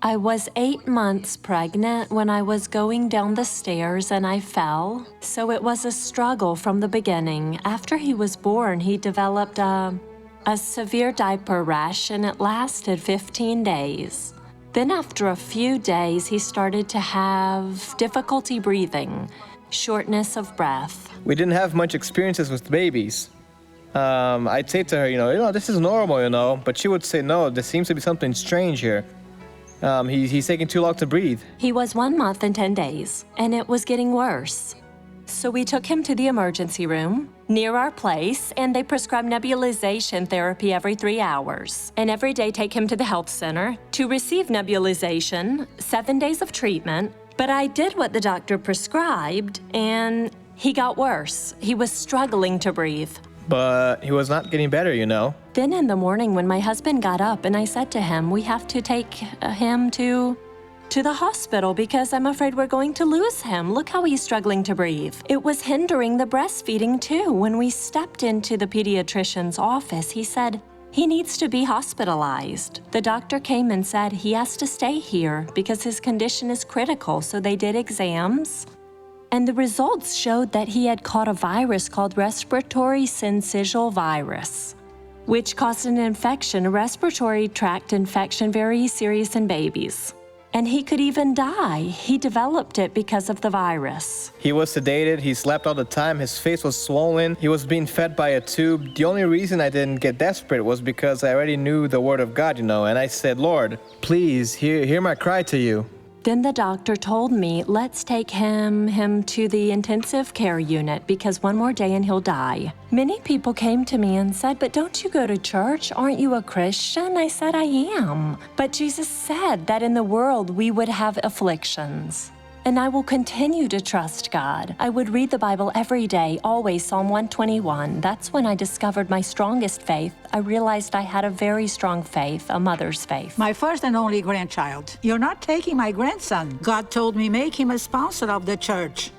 I was 8 months pregnant when I was going down the stairs and I fell. So it was a struggle from the beginning. After he was born, he developed a severe diaper rash and it lasted 15 days. Then after a few days, he started to have difficulty breathing, shortness of breath. We didn't have much experiences with babies. I'd say to her, this is normal, but she would say, no, there seems to be something strange here. He's taking too long to breathe. He was 1 month and 10 days, and it was getting worse. So we took him to the emergency room near our place, and they prescribed nebulization therapy every 3 hours. And every day take him to the health center to receive nebulization, 7 days of treatment. But I did what the doctor prescribed, and he got worse. He was struggling to breathe. But he was not getting better, Then in the morning when my husband got up and I said to him, we have to take him to the hospital because I'm afraid we're going to lose him. Look how he's struggling to breathe. It was hindering the breastfeeding too. When we stepped into the pediatrician's office, he said he needs to be hospitalized. The doctor came and said he has to stay here because his condition is critical. So they did exams. And the results showed that he had caught a virus called respiratory syncytial virus, which caused an infection, a respiratory tract infection, very serious in babies. And he could even die. He developed it because of the virus. He was sedated, he slept all the time, his face was swollen, he was being fed by a tube. The only reason I didn't get desperate was because I already knew the word of God, and I said, Lord, please hear my cry to you. Then the doctor told me, let's take him to the intensive care unit because one more day and he'll die. Many people came to me and said, but don't you go to church? Aren't you a Christian? I said, I am. But Jesus said that in the world we would have afflictions. And I will continue to trust God. I would read the Bible every day, always Psalm 121. That's when I discovered my strongest faith. I realized I had a very strong faith, a mother's faith. My first and only grandchild. You're not taking my grandson. God told me make him a sponsor of the church.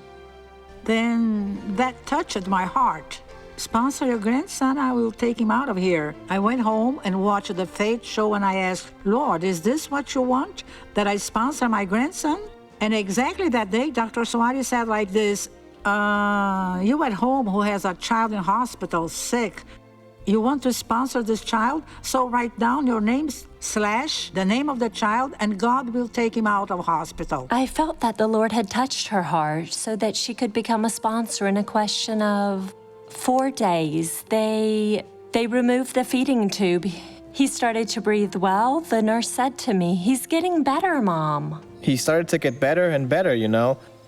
Then that touched my heart. Sponsor your grandson, I will take him out of here. I went home and watched the faith show and I asked, Lord, is this what you want? That I sponsor my grandson? And exactly that day, Dr. Soares said like this, you at home who has a child in hospital, sick, you want to sponsor this child? So write down your name / the name of the child and God will take him out of hospital. I felt that the Lord had touched her heart so that she could become a sponsor in a question of 4 days. They removed the feeding tube. He started to breathe well. The nurse said to me, he's getting better, Mom. He started to get better and better,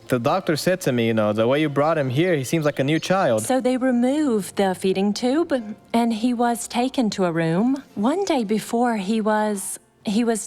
The doctor said to me, the way you brought him here, he seems like a new child. So they removed the feeding tube and he was taken to a room. One day before he was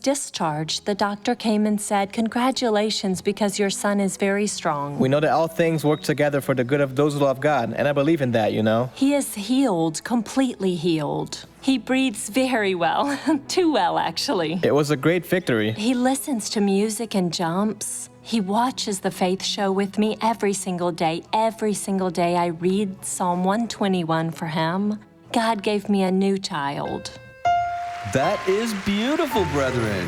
discharged, the doctor came and said, congratulations, because your son is very strong. We know that all things work together for the good of those who love God, and I believe in that, He is healed, completely healed. He breathes very well, too well, actually. It was a great victory. He listens to music and jumps. He watches the faith show with me every single day. Every single day I read Psalm 121 for him. God gave me a new child. That is beautiful, brethren.